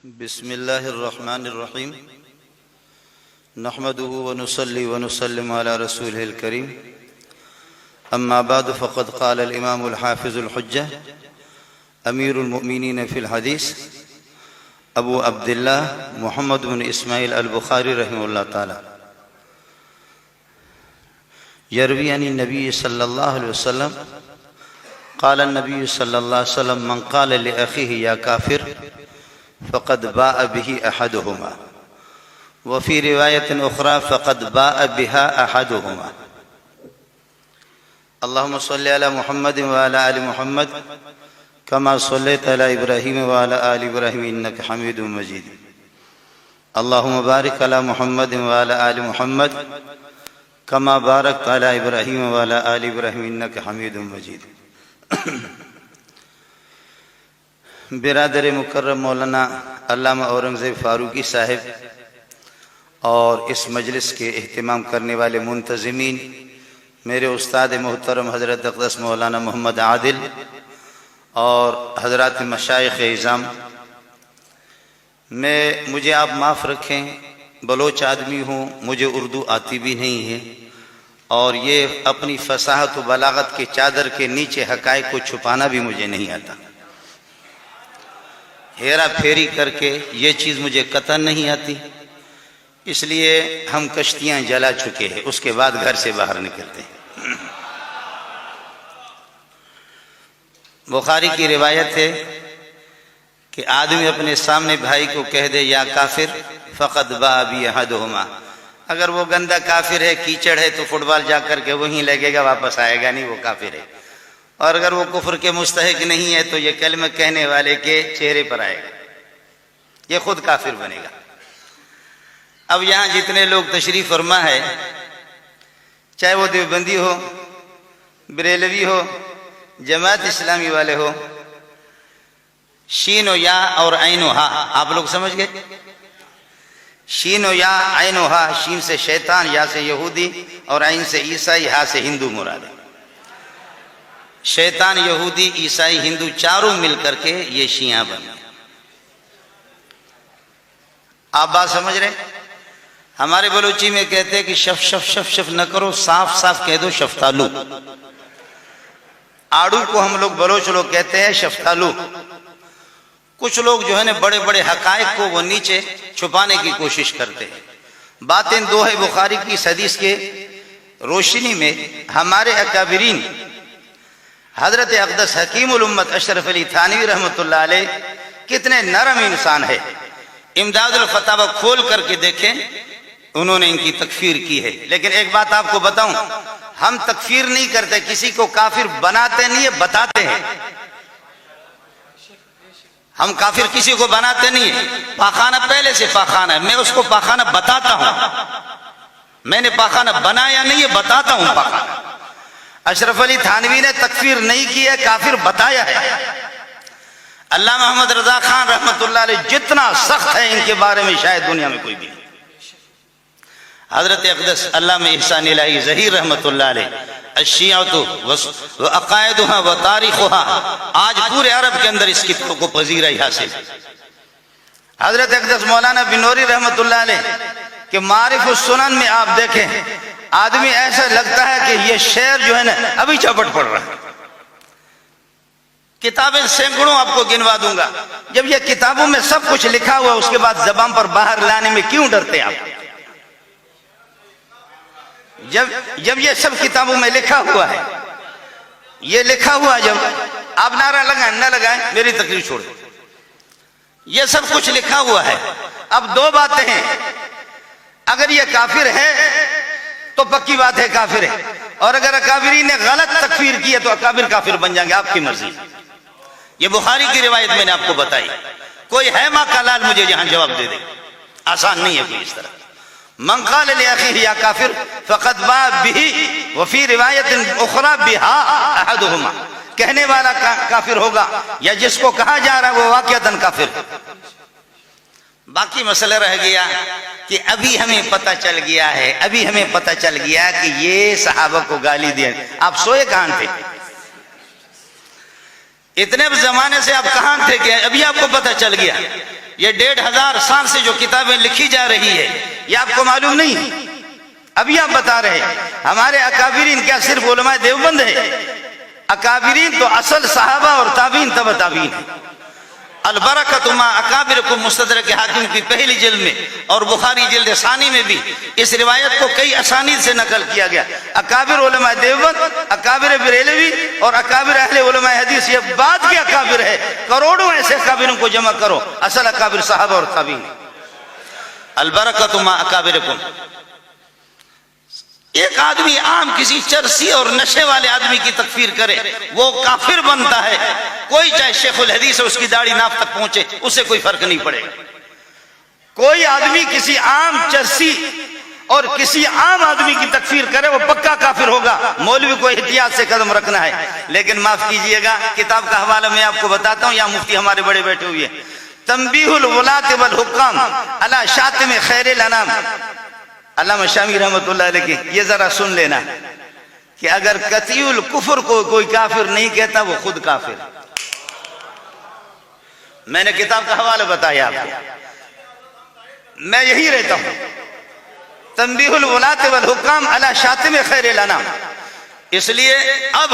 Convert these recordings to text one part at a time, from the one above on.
बिस्मिल्लाहिर्रहमानिर्रहीम नहमदुहु व नुसल्ली व नुसल्लिमु अला रसूलिहिल करीम अम्मा बाद फ़क़द क़ाल अल इमामुल हाफ़िज़ुल हुज्जा अमीरुल मुमिनीन फ़िल हदीस अबू अब्दुल्लाह मुहम्मद बिन इस्माइल अल बुखारी रहमहुल्लाह ताला यरवी अन नबी सल्लल्लाहु अलैहि वसल्लम क़ाल नबी सल्लल्लाहु अलैहि वसल्लम मन क़ाल लि अख़ीहि या काफ़िर फ़क़द बाअ बिही अहदुहुमा व फ़ी रिवायतिन उख़रा फ़क़द बाअ बिहा अहदुहुमा। अल्लाहुम्मा सल्लि अला मुहम्मद व अला आलि मुहम्मद कमा सल्लैता अला इब्राहीम व अला आलि इब्राहीम इन्नका हमीदुम मजीद। अल्लाहुम्मा बारिक अला मुहम्मद व अला आलि मुहम्मद कमा बारकता अला इब्राहीम व अला आलि इब्राहीम इन्नका हमीदुम मजीद। बिरादर मुकर्रम मौलाना अल्लामा औरंगज़ेब फ़ारूकी साहिब और इस मजलिस के एहतमाम करने वाले मुंतज़िमीन मेरे उस्ताद मोहतरम हज़रत अक़दस मौलाना मोहम्मद आदिल और हज़रात मशाइख़ इज़ाम, मुझे आप माफ़ रखें, बलोच आदमी हूँ, मुझे उर्दू आती भी नहीं है और ये अपनी फ़साहत व बलागत के चादर के नीचे हक़ाइक़ को छुपाना भी मुझे नहीं आता। हेरा फेरी करके ये चीज़ मुझे कतई नहीं आती, इसलिए हम कश्तियाँ जला चुके हैं, उसके बाद घर से बाहर निकलते हैं। बुखारी की रिवायत है कि आदमी अपने सामने भाई को कह दे या काफिर फ़क़द बाअ बिही अहदुहुमा। अगर वो गंदा काफिर है, कीचड़ है, तो फुटबॉल जा कर के वहीं लगेगा, वापस आएगा नहीं, वो काफिर है। और अगर वो कुफ्र के मुस्तहिक नहीं है तो ये कलमा कहने वाले के चेहरे पर आएगा, ये खुद काफिर बनेगा। अब यहाँ जितने लोग तशरीफ फरमा है, चाहे वो देवबंदी हो, बरेलवी हो, जमात इस्लामी वाले हो, शीन या और ऐन हा, आप लोग समझ गए? शीन या ऐन हा, शीन से शैतान, या से यहूदी और ऐन से ईसाई, हा से हिंदू मुराद है। शैतान, यहूदी, ईसाई, हिंदू चारों मिलकर के ये शिया बन गए। आप बात समझ रहे? हमारे बलूची में कहते हैं कि शफ शफ शफ शफ न करो, साफ साफ कह दो शफ्तालू। आड़ू को हम लोग बलोच लोग कहते हैं शफ्तालू। कुछ लोग जो है ना बड़े बड़े हकायक को वो नीचे छुपाने की कोशिश करते हैं। बातें दो है बुखारी की हदीस के रोशनी में। हमारे अकाबिरीन हजरत अक़दस हकीमुल उम्मत अशरफ अली थानवी रहमतुल्लाह अलैह कितने नरम इंसान है। इमदादुल फतावा खोल करके देखें, उन्होंने इनकी तकफीर की है। लेकिन एक बात आपको बताऊं, हम तकफीर नहीं करते, किसी को काफिर बनाते नहीं है, बताते हैं। हम काफिर किसी को बनाते नहीं है। पाखाना पहले से पाखाना है, मैं उसको पाखाना बताता हूं। मैंने पाखाना बनाया नहीं है, बताता हूं पाखाना। अशरफ अली थानवी ने तकफीर नहीं की है, काफिर बताया है। अल्लाह मोहम्मद रजा खान रहमतुल्लाह अलैह जितना सख्त है इनके बारे में शायद दुनिया में कोई भी नहीं। हजरत अक़दस अल्लामा इहसान इलाही ज़हीर रहमतुल्लाह अलैह अश्शियातु व अक़ाइदुहा व तारीख़ुहा, आज पूरे अरब के अंदर इस किताब को पजीराई हासिल। हजरत अक़दस मौलाना बिनौरी रहमतुल्लाह अलैह के मारिफ़ुस सुनन में आप देखें, आदमी ऐसा लगता है कि ये शेर जो है ना अभी चपट पड़ रहा है। किताबें सैकड़ों आपको गिनवा दूंगा। जब ये किताबों में सब कुछ लिखा हुआ, उसके बाद जबान पर बाहर लाने में क्यों डरते आप? जब ये सब किताबों में लिखा हुआ है, ये लिखा हुआ, जब आप नारा लगाएं ना लगाएं मेरी तकलीफ छोड़ दो, ये सब कुछ लिखा हुआ है। अब दो बातें हैं, अगर ये काफिर है तो पक्की बात है काफिर है, और अगर अकाबिरी ने गलत तकफीर की है तो अकाबिर काफिर बन जाएंगे, आपकी मर्जी। ये बुखारी की रिवायत मैंने आपको बताई। कोई है मां का लाल मुझे यहां जवाब दे दे, आसान नहीं है कोई इस तरह। मन क़ाल लि अख़ीहि या काफिर फ़क़द बाअ बिही व फ़ी रिवायतिन उख़रा बिहा अहदुहुमा, कहने वाला काफिर होगा या जिसको कहा जा रहा है वो वाक़िअतन काफिर। बाकी मसला रह गया कि अभी हमें पता चल गया है, अभी हमें पता चल गया कि ये सहाबा को गाली दिए। आप सोए कहां थे? इतने जमाने से आप कहां थे कि अभी आपको पता चल गया? ये 1500 साल से जो किताबें लिखी जा रही है, ये आपको मालूम नहीं? अभी आप बता रहे हमारे अकाबिरीन क्या सिर्फ उलमा देवबंद है? अकाबिरीन तो असल सहाबा और ताबीन तब ताबीन है। अलबरकतु मा अकाबिरकुम मुस्तदरक के हाकिम की पहली जिल्द में और बुखारी जिल्द सानी में भी इस रिवायत को कई असानीद से नकल किया गया। अकाबिर उलमा देवबंद, अकाबिर बरेलवी और अकाबिर अहले उलमा हदीस, ये बाद के अकाबिर है। करोड़ों ऐसे अकाबिरों को जमा करो, असल अकाबिर सहाबा और ताबीन। अलबरकतु मा अकाबिरकुम। एक आदमी आम किसी चरसी और नशे वाले आदमी की तकफीर करे, वो काफिर बनता है। कोई चाहे शेखुल हदीस है, उसकी दाढ़ी नाप तक पहुंचे, उससे कोई फर्क नहीं पड़ेगा। कोई आदमी किसी आम चरसी और किसी आम आदमी की तकफीर करे, वो पक्का काफिर होगा। मौलवी को एहतियात से कदम रखना है। लेकिन माफ कीजिएगा, किताब का हवाला मैं आपको बताता हूं, यहाँ मुफ्ती हमारे बड़े बैठे हुए हैं। तंबीहुल वलात वल हुक्काम अला शातिम खैरिल अनाम, अल्लामा शामी रहमतुल्लाह अलैह की। ये जरा सुन लेना कि अगर कतीउल कुफर को कोई काफिर नहीं कहता, वो खुद काफिर। मैंने किताब का हवाला बताया आपको, मैं यही रहता हूं। तंबीहुल वलात वल हुक्काम अला शातिम खैरिल अनाम। इसलिए अब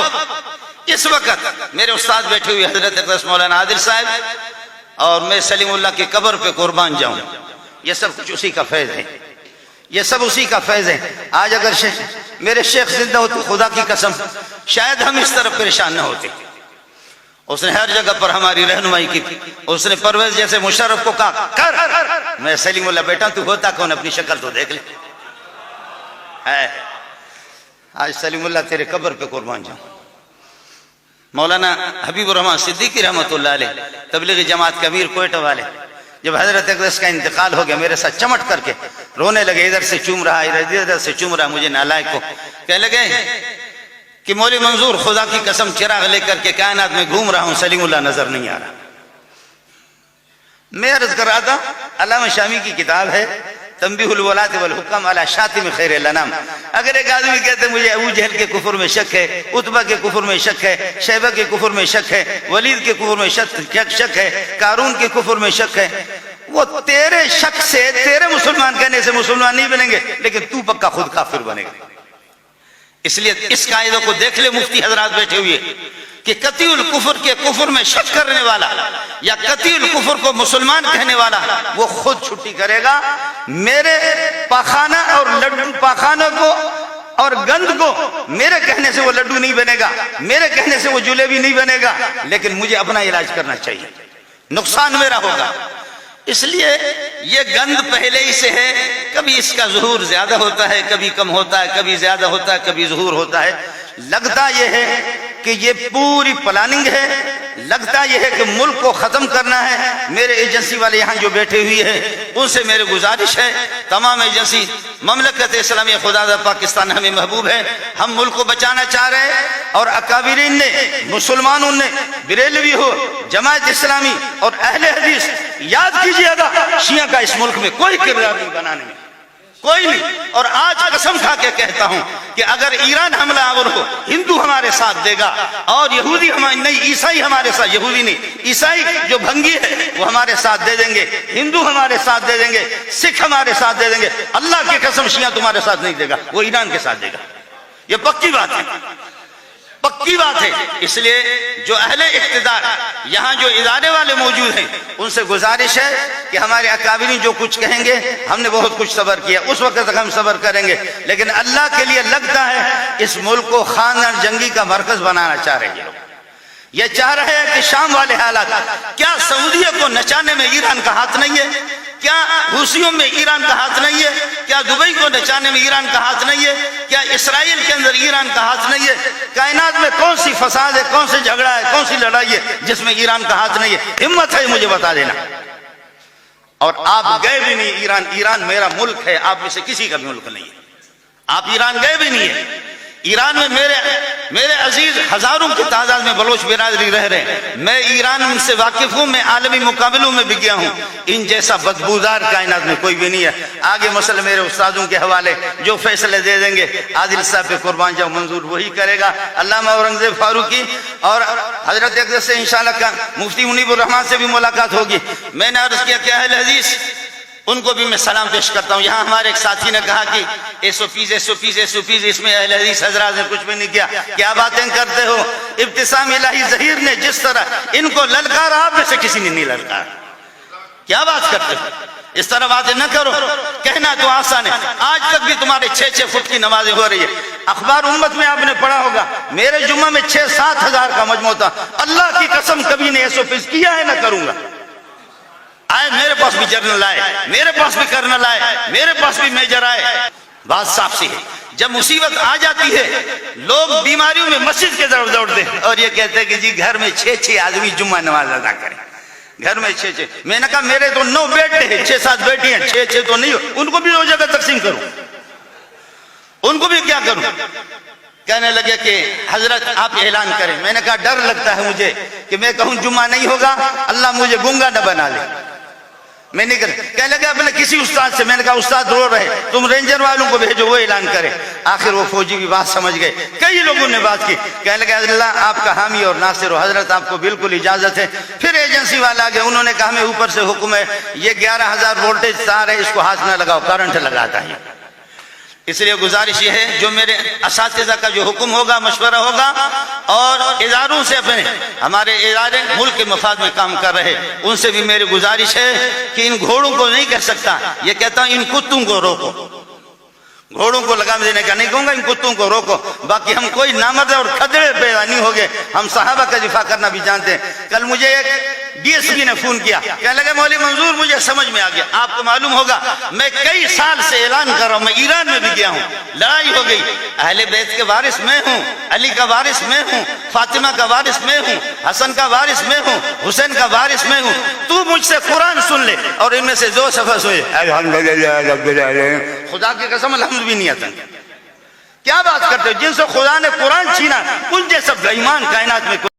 इस वक्त मेरे उस्ताद बैठे हुए हजरत अक़दस मौलाना आदिल साहब और मैं सलीमुल्लाह की कब्र पे कुर्बान जाऊं, ये सब कुछ उसी का फैज है, ये सब उसी का फैज है। आज अगर मेरे शेख जिंदा होते, खुदा की कसम शायद हम इस तरफ परेशान न होते। उसने हर जगह पर हमारी रहनुमाई की थी। उसने परवेज जैसे मुशर्रफ को कहा कर, मैं सलीमुल्लाह बेटा तू होता कौन, अपनी शक्ल तो देख ले। है आज सलीमुल्लाह तेरे कब्र पे कुर्बान जाऊं। मौलाना हबीबुर रहमान सिद्दीकी रहमतुल्लाह अलैह, तबलीगी जमात के अमीर कोयटा वाले, जब हजरत अक़दस का इंतकाल हो गया, मेरे साथ चमट करके रोने लगे। इधर से चूम रहा, इधर से चूम रहा। मुझे नालायक को कहने लगे कि मौलवी मंजूर खुदा की कसम चिराग लेकर के कायनात में घूम रहा हूं, सलीमुल्लाह नजर नहीं आ रहा। मैं अर्ज कर रहा था, अल्लामा शामी की किताब है तंबीहुल वलात वल हुक्म अला शातिम खैरिल अनाम। अगर एक आदमी कहते मुझे अबू जहल के कुफर में शक है, उतबा के कुफर में शक है, शैबा के कुफर में शक है, वलीद के कुफर में शक है, कारून के कुफर में शक है, वो तेरे शक से, तेरे मुसलमान कहने से मुसलमान नहीं बनेंगे, लेकिन तू पक्का खुद काफिर बनेगा। इसलिए इस कायदे को देख ले मुफ्ती हजरात बैठे हुए कि कतीउल कुफर के कुफर में शक करने वाला या कतीउल कुफर को मुसलमान कहने वाला, वो खुद छुट्टी करेगा। मेरे पाखाना और लड्डू, पाखाना को और गंद को मेरे कहने से वो लड्डू नहीं बनेगा, मेरे कहने से वो जलेबी नहीं बनेगा, लेकिन मुझे अपना इलाज करना चाहिए, नुकसान मेरा होगा। इसलिए ये गंद पहले ही से है। कभी इसका ज़ुहूर ज्यादा होता है, कभी कम होता है, कभी ज्यादा होता है, कभी ज़ुहूर होता है। लगता यह है कि ये पूरी प्लानिंग है, लगता यह है कि मुल्क को खत्म करना है। मेरे एजेंसी वाले यहाँ जो बैठे हुए हैं, उनसे मेरी गुजारिश है, तमाम एजेंसी ममलकत इस्लामी खुदा पाकिस्तान हमें महबूब है, हम मुल्क को बचाना चाह रहे हैं। और अकाबिरीन ने, मुसलमानों ने, बरेलवी हो, जमात इस्लामी और अहले हदीस, याद कीजिएगा शिया का इस मुल्क में कोई किरदार नहीं बनाने में, कोई नहीं। और आज कसम खा के कहता हूं कि अगर ईरान हमलावर हो, हिंदू हमारे साथ देगा और यहूदी हमारे नहीं, ईसाई हमारे साथ, यहूदी नहीं, ईसाई जो भंगी है वो हमारे साथ दे देंगे, हिंदू हमारे साथ दे देंगे, सिख हमारे साथ दे देंगे। अल्लाह की कसम शिया तुम्हारे साथ नहीं देगा, वो ईरान के साथ देगा। ये पक्की बात है, पक्की बात है। इसलिए जो अहले इक़्तिदार यहाँ जो इदारे वाले मौजूद हैं, उनसे गुजारिश है कि हमारे अकाबिरीन जो कुछ कहेंगे, हमने बहुत कुछ सब्र किया, उस वक्त तक हम सब्र करेंगे, लेकिन अल्लाह के लिए लगता है इस मुल्क को खानदान जंगी का मरकज बनाना चाह रहे हैं। ये चाह रहे हैं कि शाम वाले हालात, क्या सऊदीया को नचाने में ईरान का हाथ नहीं है? क्या हुसियों में ईरान का हाथ नहीं है? क्या दुबई को नचाने में ईरान का हाथ नहीं है? क्या इसराइल के अंदर ईरान का हाथ नहीं है? कायनात में कौन सी फसाद है, कौन सी झगड़ा है, कौन सी लड़ाई है जिसमें ईरान का हाथ नहीं है? हिम्मत है मुझे बता देना। और आप गए भी नहीं ईरान, ईरान मेरा मुल्क है, आप में से किसी का भी मुल्क नहीं है। आप ईरान गए भी नहीं है। ईरान में मेरे मेरे अजीज, हजारों की तादाद में बलोच बिरादरी रह रहे हैं। मैं ईरान से वाकिफ हूँ, मैं आलमी मुकाबलों में भी गया हूँ। इन जैसा बदबूदार कायनात में कोई भी नहीं है। आगे मसला मेरे उस्तादों के हवाले, जो फैसले दे देंगे आदिल साहब पे कुर्बान जाओ, मंजूर वही करेगा। अल्लामा औरंगजेब फारूकी और हजरत अक़दस से इंशाअल्लाह का मुफ्ती मुनीबुर रहमान से भी मुलाकात होगी। मैंने अर्ज किया क्या है हदीस, उनको भी मैं सलाम पेश करता हूँ। यहाँ हमारे एक साथी ने कहा कि एसओपीज इसमें अहले हदीस हजरात ने कुछ भी नहीं किया। क्या बातें करते हो। इब्तिसाम इलाही ज़हीर ने जिस तरह इनको ललकारा, आप में से किसी ने नहीं ललकारा। क्या बात करते हो, इस तरह बातें न करो। कहना तो आसान है, आज तक भी तुम्हारे 6-6 फुट की नमाजें हो रही है। अखबार उम्मत में आपने पढ़ा होगा, मेरे जुम्मा में 6-7 हजार का मजमू था। अल्लाह की कसम कभी ने एसओपीज किया है, ना करूंगा। आए मेरे पास भी जर्नल आए, मेरे पास भी कर्नल आए, मेरे पास भी मेजर आए। बात साफ सी है, जब मुसीबत आ जाती है लोग बीमारियों में मस्जिद के तरफ दौड़ते हैं और ये कहते हैं कि जी घर में 6-6 आदमी जुम्मा नमाज अदा करें। घर में 6-6, मैंने कहा मेरे तो 9 बेटे हैं, 6-7 बेटी हैं, 6-6 तो नहीं हो। उनको भी 2 जगह तकसीम करूं, उनको भी क्या करूं। कहने लगे कि हजरत आप ऐलान करें। मैंने कहा डर लगता है मुझे कि मैं कहूं जुम्मा नहीं होगा, अल्लाह मुझे गूंगा न बना ले, मैं नहीं कर। कहने लगे अपने किसी उस्ताद से। मैंने कहा उस्ताद रो रहे, तुम रेंजर वालों को भेजो, वो ऐलान करे। आखिर वो फौजी भी बात समझ गए, कई लोगों ने बात की। कहने लगे अल्लाह आपका हामी और नासिर हो, हजरत आपको बिल्कुल इजाजत है। फिर एजेंसी वाला आ गया, उन्होंने कहा हमें ऊपर से हुक्म है, ये 11,000 वोल्टेज तार है, इसको हाथ न लगाओ, करंट लगाता है। इसलिए गुजारिश ये है, जो मेरे असातिज़ा का जो हुक्म होगा, मशवरा होगा, और इदारों से अपने हमारे इदारे मुल्क के मफाद में काम कर रहे, उनसे भी मेरी गुजारिश है कि इन घोड़ों को नहीं कह सकता, ये कहता हूं इन कुत्तों को रोको। घोड़ों को लगाम देने का नहीं कहूंगा, इन कुत्तों को रोको। बाकी हम कोई नामर्द और खदड़े पैदा नहीं हो गए, हम सहाबा का दिफा करना भी जानते हैं। कल मुझे एक डीएसपी ने फोन किया, कहने लगे मौलवी मंजूर मुझे समझ में आ गया, आपको मालूम होगा मैं कई साल से ऐलान कर रहा हूं, मैं ईरान में भी गया हूं, लड़ाई हो गई, अहले बैत के वारिस मैं हूं, अली का वारिस मैं हूं, फातिमा का वारिस मैं हूं, हसन का वारिस मैं हूं, हुसैन का वारिस मैं हूं। तू मुझसे कुरान सुन ले और इनमें से 2 सफा सुने, खुदा की कसम अल्हम्दुलिल्लाह भी नहीं आता। क्या बात करते हो, जिनसे खुदा ने कुरान छीना उन जैसा बेईमान कायनात में